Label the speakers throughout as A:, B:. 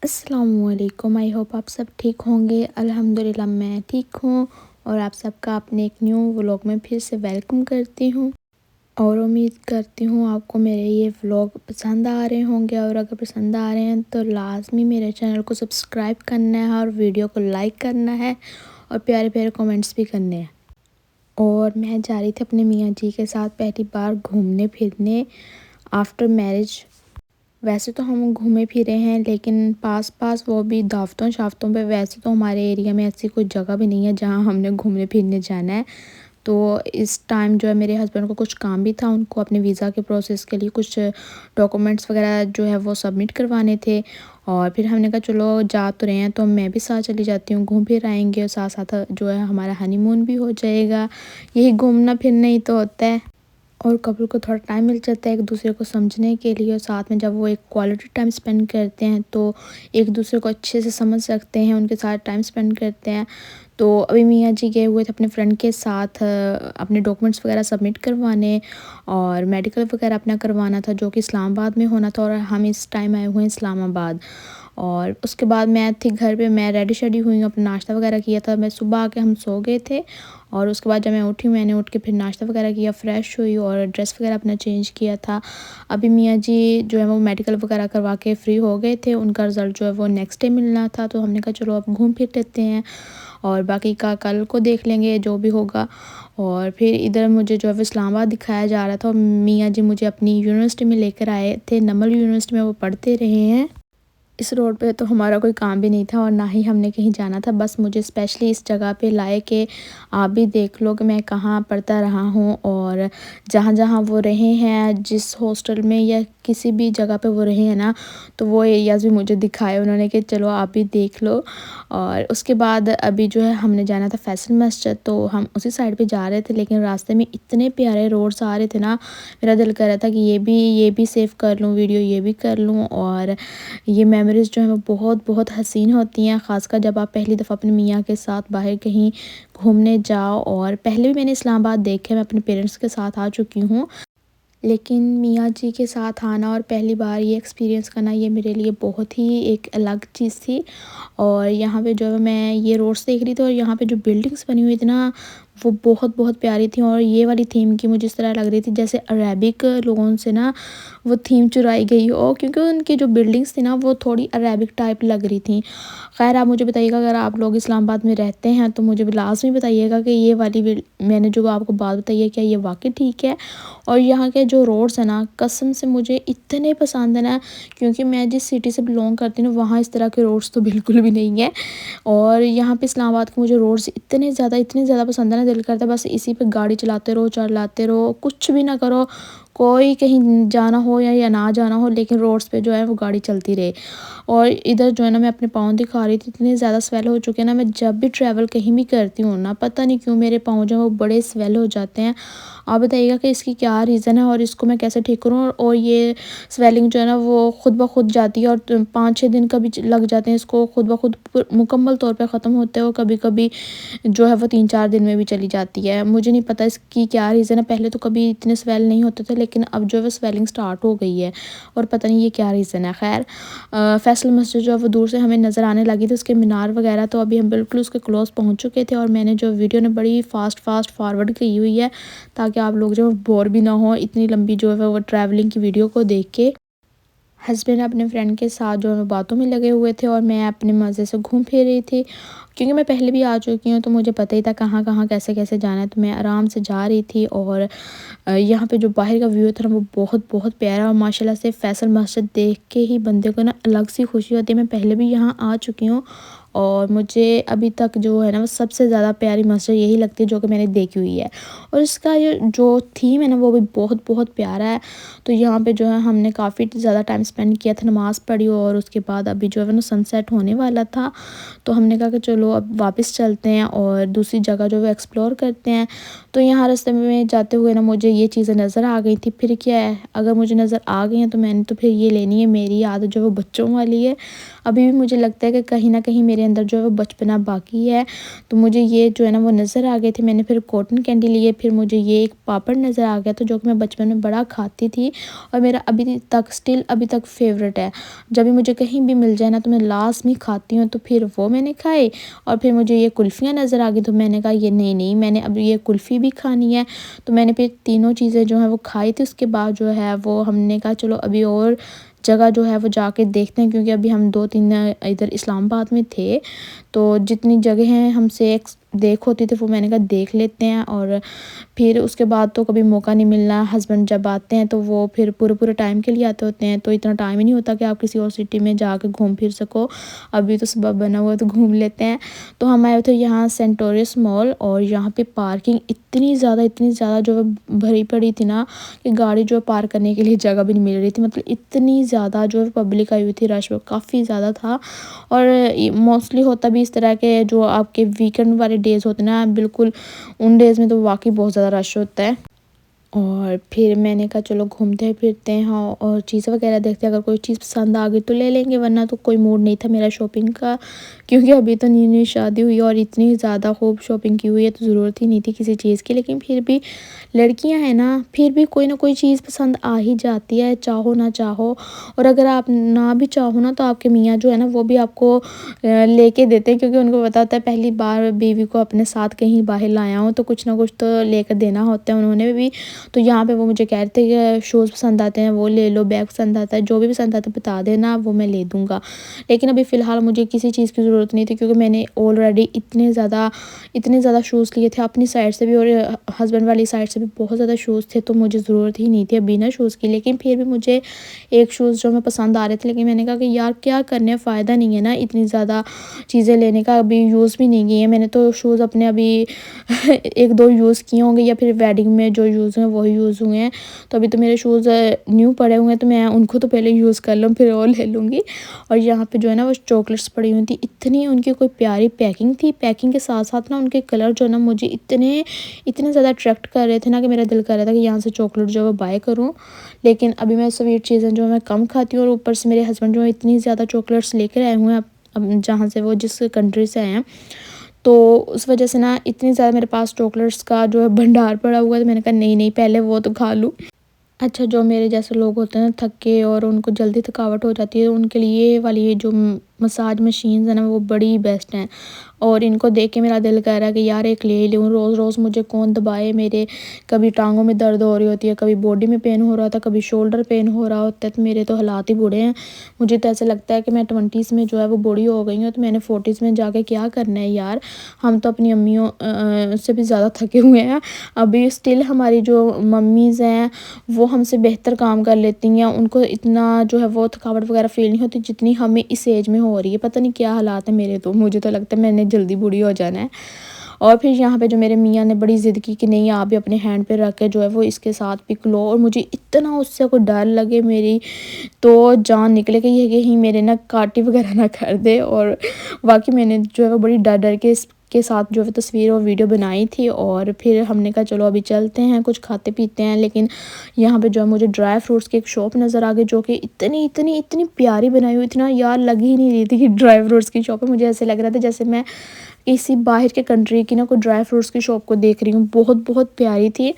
A: अस्सलामुअलैकुम। I hope आप सब ठीक होंगे। अल्हम्दुलिल्लाह मैं ठीक हूँ और आप सबका अपने एक न्यू व्लॉग में फिर से वेलकम करती हूँ और उम्मीद करती हूँ आपको मेरे ये व्लॉग पसंद आ रहे होंगे। और अगर पसंद आ रहे हैं तो लाजमी मेरे चैनल को सब्सक्राइब करना है और वीडियो को लाइक करना है और प्यारे प्यारे कमेंट्स भी करने हैं। और मैं जा रही थी अपने मियाँ जी के साथ पहली बार घूमने फिरने आफ्टर मैरिज। वैसे तो हम घूमे फिरे हैं लेकिन पास पास वो भी दावतों शावतों पे। वैसे तो हमारे एरिया में ऐसी कोई जगह भी नहीं है जहाँ हमने घूमने फिरने जाना है। तो इस टाइम जो है मेरे हस्बैंड को कुछ काम भी था, उनको अपने वीज़ा के प्रोसेस के लिए कुछ डॉक्यूमेंट्स वगैरह जो है वो सबमिट करवाने थे। और फिर हमने कहा चलो जा तो रहे हैं तो मैं भी साथ चली जाती हूँ, घूम फिर आएंगे और साथ साथ जो है हमारा हनीमून भी हो जाएगा। यही घूमना फिरना ही तो होता है और कपल को थोड़ा टाइम मिल जाता है एक दूसरे को समझने के लिए। और साथ में जब वो एक क्वालिटी टाइम स्पेंड करते हैं तो एक दूसरे को अच्छे से समझ सकते हैं, उनके साथ टाइम स्पेंड करते हैं। तो अभी मियाँ जी गए हुए थे अपने फ्रेंड के साथ अपने डॉक्यूमेंट्स वगैरह सबमिट करवाने और मेडिकल वगैरह अपना करवाना था जो कि इस्लामाबाद में होना था। और हम इस टाइम आए हुए हैं इस्लामाबाद। और उसके बाद मैं थी घर पे, मैं रेडी शेडी हुई हूँ, अपना नाश्ता वगैरह किया था। मैं सुबह आके हम सो गए थे और उसके बाद जब मैं उठी मैंने उठ के फिर नाश्ता वगैरह किया, फ़्रेश हुई और ड्रेस वगैरह अपना चेंज किया था। अभी मियाँ जी जो है वो मेडिकल वगैरह करवा के फ्री हो गए थे, उनका रिज़ल्ट जो है वो नेक्स्ट डे मिलना था। तो हमने कहा चलो अब घूम फिर लेते हैं और बाकी का कल को देख लेंगे जो भी होगा। और फिर इधर मुझे जो है वो इस्लामाबाद दिखाया जा रहा था और मियाँ जी मुझे अपनी यूनिवर्सिटी में लेकर आए थे, नमल यूनिवर्सिटी में वो पढ़ते रहे हैं। इस रोड पे तो हमारा कोई काम भी नहीं था और ना ही हमने कहीं जाना था, बस मुझे स्पेशली इस जगह पे लाए कि आप भी देख लो कि मैं कहाँ पढ़ता रहा हूँ। और जहाँ जहाँ वो रहे हैं, जिस हॉस्टल में या किसी भी जगह पे वो रहे हैं ना, तो वो एरियाज़ भी मुझे दिखाए उन्होंने कि चलो आप भी देख लो। और उसके बाद अभी जो है हमने जाना था फैसल मस्जिद, तो हम उसी साइड पे जा रहे थे लेकिन रास्ते में इतने प्यारे रोड्स आ रहे थे ना, मेरा दिल कर रहा था कि ये भी सेव कर लूँ वीडियो, ये भी कर लूँ। और ये मेमोरीज़ जो हैं वो बहुत बहुत हसीन होती हैं, ख़ासकर जब आप पहली दफ़ा अपने मियाँ के साथ बाहर कहीं घूमने जाओ। और पहले भी मैंने इस्लामाबाद देखे, मैं अपने पेरेंट्स के साथ आ चुकी हूँ लेकिन मियाँ जी के साथ आना और पहली बार ये एक्सपीरियंस करना ये मेरे लिए बहुत ही एक अलग चीज़ थी। और यहाँ पे जो है मैं ये रोड्स देख रही थी और यहाँ पे जो बिल्डिंग्स बनी हुई थी ना वो बहुत बहुत प्यारी थी। और ये वाली थीम की मुझे इस तरह लग रही थी जैसे अरेबिक लोगों से ना वो थीम चुराई गई हो, क्योंकि उनकी जो बिल्डिंग्स थी ना वो थोड़ी अरेबिक टाइप लग रही थी। खैर आप मुझे बताइएगा अगर आप लोग इस्लामाबाद में रहते हैं तो मुझे लाजमी बताइएगा कि ये वाली मैंने जो आपको बात बताई है क्या ये वाकई ठीक है। और यहाँ के जो रोड्स हैं ना कसम से मुझे इतने पसंद है ना, क्योंकि मैं जिस सिटी से बिलोंग करती हूँ वहाँ इस तरह के रोड्स तो बिल्कुल भी नहीं है। और यहाँ पे इस्लामाबाद के मुझे रोड्स इतने ज़्यादा पसंद है ना, दिल करता है बस इसी पे गाड़ी चलाते रहो कुछ भी ना करो, कोई कहीं जाना हो या ना जाना हो लेकिन रोड्स पे जो है वो गाड़ी चलती रहे। और इधर जो है ना मैं अपने पाँव दिखा रही थी, इतने ज़्यादा स्वेल हो चुके हैं ना, मैं जब भी ट्रैवल कहीं भी करती हूँ ना पता नहीं क्यों मेरे पाँव जो है वो बड़े स्वेल हो जाते हैं। आप बताइएगा कि इसकी क्या रीज़न है और इसको मैं कैसे ठीक करूँ। और ये स्वेलिंग जो है ना वो खुद ब खुद जाती है और 5-6 दिन का भी लग जाते हैं इसको खुद ब खुद मुकम्मल तौर पे ख़त्म होते हैं और कभी कभी जो है वो 3-4 दिन में भी चली जाती है। मुझे नहीं पता इसकी क्या रीज़न है, पहले तो कभी इतने स्वेल नहीं होते थे लेकिन अब जो है वो स्वेलिंग स्टार्ट हो गई है और पता नहीं ये क्या रीज़न है। खैर फैसल मस्जिद जो है वो दूर से हमें नज़र आने लगी थी, उसके मीनार वगैरह, तो अभी हम बिल्कुल उसके क्लोज़ पहुँच चुके थे। और मैंने जो वीडियो ने बड़ी फास्ट फॉरवर्ड की हुई है ताकि आप लोग जो बोर भी ना हो इतनी लंबी जो है वो ट्रैवलिंग की वीडियो को देख के। हस्बैंड अपने फ्रेंड के साथ जो है बातों में लगे हुए थे और मैं अपने मज़े से घूम फिर रही थी, क्योंकि मैं पहले भी आ चुकी हूँ तो मुझे पता ही था कहाँ कहाँ कैसे कैसे जाना है। तो मैं आराम से जा रही थी और यहाँ पे जो बाहर का व्यू था ना वो बहुत बहुत प्यारा और माशाल्लाह से फैसल मस्जिद देख के ही बंदे को ना अलग सी खुशी होती है। मैं पहले भी यहाँ आ चुकी हूँ और मुझे अभी तक जो है ना वो सबसे ज़्यादा प्यारी मस्जिद यही लगती है जो कि मैंने देखी हुई है। और इसका ये जो थीम है ना वो भी बहुत बहुत प्यारा है। तो यहाँ पे जो है हमने काफ़ी ज़्यादा टाइम स्पेंड किया था, नमाज़ पढ़ी और उसके बाद अभी जो है ना सनसेट होने वाला था। तो हमने कहा कि चलो अब वापस चलते हैं और दूसरी जगह जो है एक्सप्लोर करते हैं। तो यहाँ रास्ते में जाते हुए ना मुझे ये चीज़ें नज़र आ गई थी, फिर क्या है अगर मुझे नज़र आ गई हैं तो मैंने तो फिर ये लेनी है। मेरी आदत जो है वो बच्चों वाली है, अभी भी मुझे लगता है कि कहीं ना कहीं मेरे मेरे अंदर जो है वो बचपना बाकी है। तो मुझे ये जो है ना वो नज़र आ गए थे। मैंने फिर कॉटन कैंडी लिए, फिर मुझे ये एक पापड़ नज़र आ गया था जो कि मैं बचपन में बड़ा खाती थी और मेरा अभी तक फेवरेट है। जब भी मुझे कहीं भी मिल जाए ना तो मैं लास्ट में खाती हूँ। तो फिर वो मैंने खाए और फिर मुझे ये कुल्फ़ियाँ नज़र आ गई, तो मैंने कहा ये नहीं मैंने अब ये कुल्फ़ी भी खानी है। तो मैंने फिर तीनों चीज़ें जो हैं वो खाई थी। उसके बाद जो है वो हमने कहा चलो अभी और जगह जो है वो जाके देखते हैं, क्योंकि अभी हम 2-3 इधर इस्लामाबाद में थे, तो जितनी जगह हैं हमसे देख होती थी वो मैंने कहा देख लेते हैं। और फिर उसके बाद तो कभी मौका नहीं मिलना। हस्बैंड जब आते हैं तो वो फिर पूरे टाइम के लिए आते होते हैं, तो इतना टाइम ही नहीं होता कि आप किसी और सिटी में जाकर घूम फिर सको। अभी तो सुबह बना हुआ तो घूम लेते हैं। तो हम आए थे यहाँ सेंटोरियस मॉल, और यहाँ पे पार्किंग इतनी ज़्यादा जो है भरी पड़ी थी ना कि गाड़ी जो पार्क करने के लिए जगह भी नहीं मिल रही थी। मतलब इतनी ज़्यादा जो है पब्लिक आई हुई थी, रश काफ़ी ज़्यादा था। और मोस्टली होता भी इस तरह के जो आपके वीकेंड वाले डेज़ होते हैं ना, बिल्कुल उन डेज़ में तो वाकई बहुत ज़्यादा रश होता है। और फिर मैंने कहा चलो घूमते फिरते हैं, हाँ, और चीज़ वगैरह देखते हैं, अगर कोई चीज़ पसंद आ गई तो ले लेंगे, वरना तो कोई मूड नहीं था मेरा शॉपिंग का, क्योंकि अभी तो न्यू शादी हुई और इतनी ज़्यादा खूब शॉपिंग की हुई है तो ज़रूरत ही नहीं थी किसी चीज़ की। लेकिन फिर भी लड़कियां हैं ना, फिर भी कोई ना कोई चीज़ पसंद आ ही जाती है, चाहो ना चाहो। और अगर आप ना भी चाहो ना तो आपके मियाँ जो है ना वो भी आपको लेके देते हैं, क्योंकि उनको पता होता है पहली बार बीवी को अपने साथ कहीं बाहर लाया हो तो कुछ ना कुछ तो लेकर देना होता है उन्होंने भी। तो यहाँ पे वो मुझे कह रहे थे कि शूज़ पसंद आते हैं वो ले लो, बैग पसंद आता है, जो भी पसंद आता है बता देना, वो मैं ले दूँगा। लेकिन अभी फ़िलहाल मुझे किसी चीज़ की ज़रूरत नहीं थी, क्योंकि मैंने ऑलरेडी इतने ज़्यादा शूज़ लिए थे अपनी साइड से भी और हस्बैंड वाली साइड से भी बहुत ज़्यादा शूज़ थे, तो मुझे ज़रूरत ही नहीं थी बिना शूज़ की। लेकिन फिर भी मुझे एक शूज़ जो मैं पसंद आ रहे थे, लेकिन मैंने कहा कि यार क्या करने, फ़ायदा नहीं है ना इतनी ज़्यादा चीज़ें लेने का, अभी यूज़ भी नहीं की है मैंने तो शूज़ अपने अभी 1-2 यूज़ किए होंगे, या फिर वेडिंग में जो यूज़ हुए वही यूज़ हुए हैं। तो अभी तो मेरे शूज़ न्यू पड़े हुए हैं, तो मैं उनको तो पहले यूज़ कर लूँ फिर और ले लूँगी। और यहाँ पे जो है ना वो चॉकलेट्स पड़ी हुई थी, इतनी उनकी कोई प्यारी पैकिंग थी, पैकिंग के साथ साथ ना उनके कलर जो है ना मुझे इतने ज़्यादा अट्रैक्ट कर रहे थे ना कि मेरा दिल कर रहा था कि यहाँ से चॉकलेट जो है वो बाय करूँ। लेकिन अभी मैं स्वीट चीज़ें जो मैं कम खाती हूँ, और ऊपर से मेरे हस्बैंड जो है इतनी ज़्यादा चॉकलेट्स लेकर आए हुए हैं अब जहाँ से वो जिस कंट्री से आए हैं, तो उस वजह से ना इतनी ज़्यादा मेरे पास चॉकलेट्स का जो है भंडार पड़ा हुआ है। तो मैंने कहा नहीं पहले वो तो खा लूँ। अच्छा, जो मेरे जैसे लोग होते हैं ना थके और उनको जल्दी थकावट हो जाती है, उनके लिए ये वाली ये जो मसाज मशीन्स है ना वो बड़ी बेस्ट हैं। और इनको देख के मेरा दिल कह रहा है कि यार एक ले लूँ, रोज़ रोज़ मुझे कौन दबाए। मेरे कभी टांगों में दर्द हो रही होती है, कभी बॉडी में पेन हो रहा था, कभी शोल्डर पेन हो रहा होता है, तो मेरे तो हालात ही बुरे हैं। मुझे तो ऐसा लगता है कि मैं 20s में जो है वो बूढ़ी हो गई हूँ, तो मैंने 40s में जाके क्या करना है यार। हम तो अपनी अम्मियों से भी ज़्यादा थके हुए हैं। अभी स्टिल हमारी जो मम्मीज़ हैं वो हमसे बेहतर काम कर लेती हैं, उनको इतना जो है वो थकावट वगैरह फ़ील नहीं होती जितनी हमें इस एज में हो रही है। पता नहीं क्या हालात है मेरे, तो मुझे तो लगता है मैंने जल्दी बूढ़ी हो जाना है। और फिर यहाँ पे जो मेरे मियाँ ने बड़ी ज़िद की कि नहीं आप भी अपने हैंड पे रख के जो है वो इसके साथ पिक लो, और मुझे इतना उससे कोई डर लगे, मेरी तो जान निकले कि ये कहीं मेरे ना काटी वगैरह ना कर दे। और बाकी मैंने जो है वो बड़ी डर डर के इसके साथ जो है तस्वीर और वीडियो बनाई थी। और फिर हमने कहा चलो अभी चलते हैं कुछ खाते पीते हैं। लेकिन यहाँ पे जो है मुझे ड्राई फ्रूट्स की एक शॉप नज़र आ गई, जो कि इतनी प्यारी बनाई हुई थी ना यार, लग ही नहीं रही थी कि ड्राई फ्रूट्स की शॉप है। मुझे ऐसे लग रहा था जैसे मैं किसी बाहर के कंट्री की ना कोई ड्राई फ्रूट्स की शॉप को देख रही हूँ, बहुत प्यारी थी।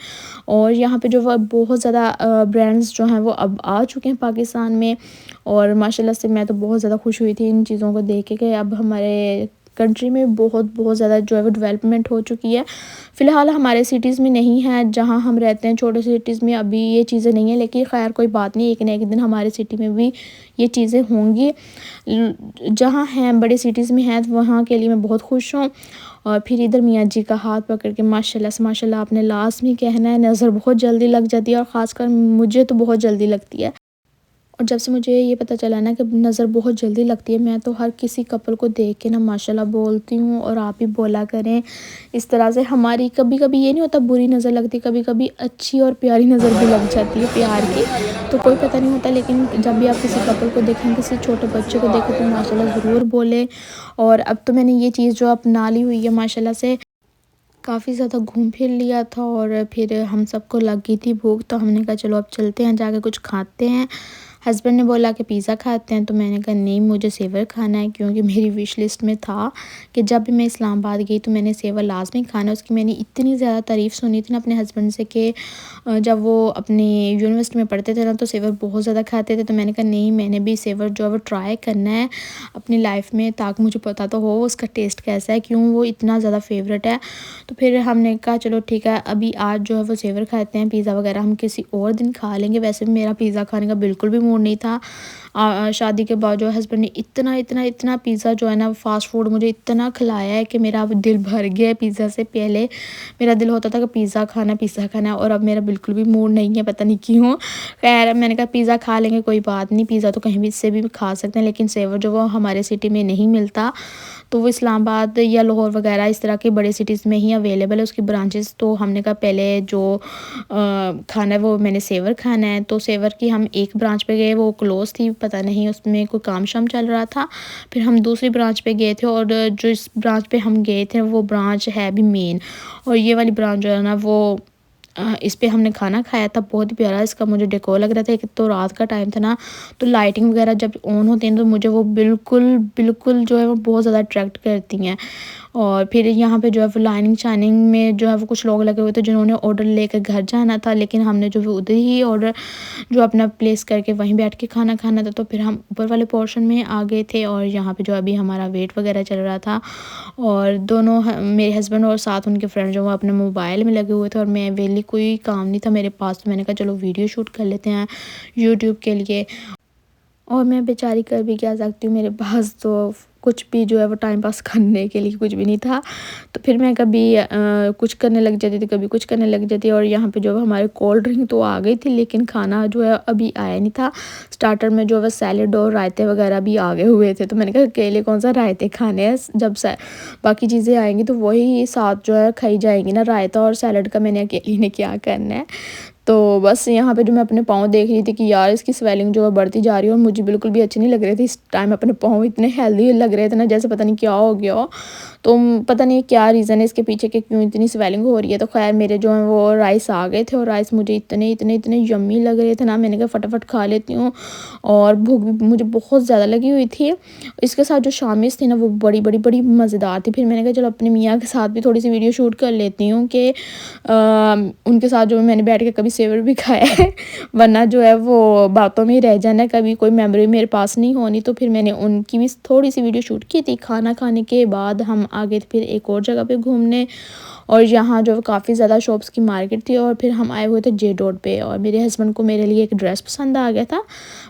A: और यहाँ पे जो वो बहुत ज़्यादा ब्रांड्स जो हैं वो अब आ चुके हैं पाकिस्तान में, और माशाल्लाह से मैं तो बहुत ज़्यादा खुश हुई थी इन चीज़ों को देख के कि अब हमारे कंट्री में बहुत ज़्यादा जो है वो डेवलपमेंट हो चुकी है। फ़िलहाल हमारे सिटीज़ में नहीं है, जहाँ हम रहते हैं छोटे सिटीज़ में अभी ये चीज़ें नहीं है, लेकिन खैर कोई बात नहीं, एक ना एक दिन हमारे सिटी में भी ये चीज़ें होंगी। जहाँ हैं बड़े सिटीज़ में हैं तो वहाँ के लिए मैं बहुत खुश हूँ। और फिर इधर मियाँ जी का हाथ पकड़ के माशाल्लाह से माशाल्लाह आपने लास्ट में कहना है, नज़र बहुत जल्दी लग जाती है, और ख़ासकर मुझे तो बहुत जल्दी लगती है। और जब से मुझे ये पता चला ना कि नज़र बहुत जल्दी लगती है, मैं तो हर किसी कपल को देख के ना माशाल्लाह बोलती हूँ, और आप भी बोला करें इस तरह से। हमारी कभी कभी ये नहीं होता बुरी नज़र लगती, कभी कभी अच्छी और प्यारी नज़र भी लग जाती है प्यार की, तो कोई पता नहीं होता। लेकिन जब भी आप किसी कपल को देखें, किसी छोटे बच्चे को देखें, तो माशाल्लाह ज़रूर बोलें। और अब तो मैंने ये चीज़ जो अपना ली हुई है माशाल्लाह से, काफ़ी ज़्यादा घूम फिर लिया था, और फिर हम सबको लग गई थी भूख, तो हमने कहा चलो अब चलते हैं जाके कुछ खाते हैं। हस्बैंड ने बोला कि पिज़्ज़ा खाते हैं, तो मैंने कहा नहीं, मुझे सेवर खाना है, क्योंकि मेरी विश लिस्ट में था कि जब भी मैं इस्लामाबाद गई तो मैंने सेवर लाजमी खाना। उसकी मैंने इतनी ज़्यादा तारीफ़ सुनी थी ना अपने हस्बैंड से कि जब वो अपनी यूनिवर्सिटी में पढ़ते थे ना तो सेवर बहुत ज़्यादा खाते थे। तो मैंने कहा नहीं, मैंने भी सेवर जो है वो ट्राई करना है अपनी लाइफ में, ताकि मुझे पता तो हो उसका टेस्ट कैसा है, क्यों वो इतना ज़्यादा फेवरेट है। तो फिर हमने कहा चलो ठीक है, अभी आज जो है वो सेवर खाते हैं, पिज़्ज़ा वगैरह हम किसी और दिन खा लेंगे। वैसे भी मेरा पिज़्ज़ा खाने का बिल्कुल भी मूड नहीं था। शादी के बाद जो हस्बैंड ने इतना पिज़्ज़ा जो है ना फ़ास्ट फूड मुझे इतना खिलाया है कि मेरा अब दिल भर गया है पिज़्ज़ा से। पहले मेरा दिल होता था कि पिज़्ज़ा खाना है, और अब मेरा बिल्कुल भी मूड नहीं है, पता नहीं क्यों। खैर मैंने कहा पिज़्ज़ा खा लेंगे, कोई बात नहीं, पिज़्ज़ा तो कहीं भी से भी खा सकते हैं, लेकिन सेवर जो वो हमारे सिटी में नहीं मिलता, तो वो इस्लामाबाद या लाहौर वगैरह इस तरह की बड़े सिटीज़ में ही अवेलेबल है उसकी ब्रांचेस। तो हमने कहा पहले जो खाना है वो मैंने सेवर खाना है। तो सेवर की हम एक ब्रांच पे गए, वो क्लोज़ थी, पता नहीं उसमें कोई काम शाम चल रहा था। फिर हम दूसरी ब्रांच पे गए थे, और जो इस ब्रांच पे हम गए थे वो ब्रांच है भी मेन, और ये वाली ब्रांच जो है ना वो इस पे हमने खाना खाया था। बहुत ही प्यारा इसका मुझे डेकोर लग रहा था। एक तो रात का टाइम था ना, तो लाइटिंग वगैरह जब ऑन होती हैं तो मुझे वो बिल्कुल जो है वो बहुत ज़्यादा अट्रैक्ट करती हैं। और फिर यहाँ पे जो है वो लाइनिंग शाइनिंग में जो है वो कुछ लोग लगे हुए थे जिन्होंने ऑर्डर लेकर घर जाना था, लेकिन हमने जो है उधर ही ऑर्डर जो अपना प्लेस करके वहीं बैठ के खाना खाना था। तो फिर हम ऊपर वाले पोर्शन में आ गए थे, और यहाँ पे जो अभी हमारा वेट वगैरह चल रहा था, और दोनों मेरे हस्बैंड और साथ उनके फ्रेंड जो वो अपने मोबाइल में लगे हुए थे, और मैं वेली कोई काम नहीं था मेरे पास, तो मैंने कहा चलो वीडियो शूट कर लेते हैं यूट्यूब के लिए। और मैं बेचारी कर भी क्या सकती हूँ, मेरे पास तो कुछ भी जो है वो टाइम पास करने के लिए कुछ भी नहीं था। तो फिर मैं कभी कुछ करने लग जाती थी, कभी कुछ करने लग जाती। और यहाँ पे जो है हमारे कोल्ड ड्रिंक तो आ गई थी, लेकिन खाना जो है अभी आया नहीं था। स्टार्टर में जो है सैलेड और रायते वगैरह भी आ गए हुए थे, तो मैंने कहा अकेले कौन सा रायते खाने हैं, जब बाकी चीज़ें आएंगी तो वही साथ जो है खाई जाएंगी ना, रायता और सैलड का मैंने अकेले ने क्या करना है। तो बस यहाँ पे जो मैं अपने पाँव देख रही थी कि यार इसकी स्वेलिंग जो है बढ़ती जा रही है, और मुझे बिल्कुल भी अच्छी नहीं लग रही थी इस टाइम। अपने पाँव इतने हेल्दी लग रहे थे ना, जैसे पता नहीं क्या हो गया हो। तो पता नहीं क्या रीज़न है इसके पीछे कि क्यों इतनी स्वेलिंग हो रही है। तो खैर मेरे जो है वो राइस आ गए थे, और राइस मुझे इतने यम्मी लग रहे थे ना, मैंने कहा फटाफट खा लेती हूँ। और भूख भी मुझे बहुत ज़्यादा लगी हुई थी। इसके साथ जो शामिस थी ना वो बड़ी मज़ेदार थी। फिर मैंने कहा चलो अपने मियाँ के साथ भी थोड़ी सी वीडियो शूट कर लेती हूँ कि उनके साथ जो मैंने बैठ के कभी सेवर भी खाया है, वरना जो है वो बातों में ही रह जाना, कभी कोई मेमोरी मेरे पास नहीं होनी। तो फिर मैंने उनकी भी थोड़ी सी वीडियो शूट की थी। खाना खाने के बाद हम आगे फिर एक और जगह पे घूमने, और यहाँ जो काफ़ी ज़्यादा शॉप्स की मार्केट थी। और फिर हम आए हुए थे जे रोड पे, और मेरे हस्बैंड को मेरे लिए एक ड्रेस पसंद आ गया था।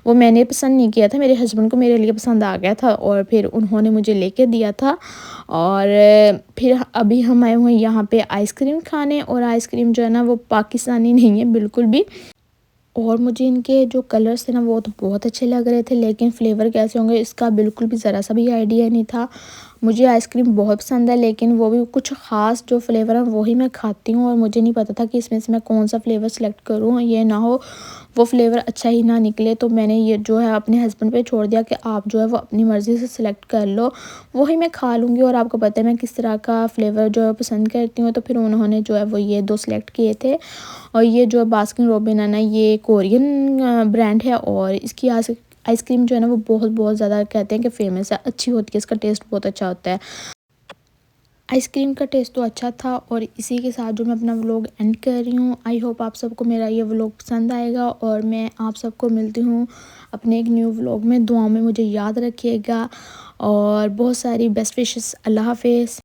A: वो मैंने पसंद नहीं किया था, मेरे हस्बैंड को मेरे लिए पसंद आ गया था, और फिर उन्होंने मुझे लेके दिया था। और फिर अभी हम आए हुए हैं यहाँ पे आइसक्रीम खाने, और आइसक्रीम जो है ना वो पाकिस्तानी नहीं है बिल्कुल भी। और मुझे इनके जो कलर्स थे ना वो तो बहुत अच्छे लग रहे थे, लेकिन फ्लेवर कैसे होंगे इसका बिल्कुल भी ज़रा सा भी आइडिया नहीं था। मुझे आइसक्रीम बहुत पसंद है, लेकिन वो भी कुछ ख़ास जो फ्लेवर है वही मैं खाती हूँ, और मुझे नहीं पता था कि इसमें से मैं कौन सा फ्लेवर सेलेक्ट करूँ, ये ना हो वो फ्लेवर अच्छा ही ना निकले। तो मैंने ये जो है अपने हस्बैंड पे छोड़ दिया कि आप जो है वो अपनी मर्ज़ी से सिलेक्ट कर लो, वही मैं खा लूँगी। और आपको पता है मैं किस तरह का फ्लेवर जो है पसंद करती हूँ। तो फिर उन्होंने जो है वो ये 2 सिलेक्ट किए थे। और ये जो बास्किन रॉबिन है ना, ये कोरियन ब्रांड है, और इसकी आइसक्रीम जो है ना वो बहुत ज़्यादा कहते हैं कि फ़ेमस है, अच्छी होती है, इसका टेस्ट बहुत अच्छा होता है। आइसक्रीम का टेस्ट तो अच्छा था, और इसी के साथ जो मैं अपना व्लॉग एंड कर रही हूँ। आई होप आप सबको मेरा ये व्लॉग पसंद आएगा, और मैं आप सबको मिलती हूँ अपने एक न्यू व्लॉग में। दुआओं में मुझे याद रखिएगा, और बहुत सारी बेस्ट विशेस। अल्लाह हाफ़िज़।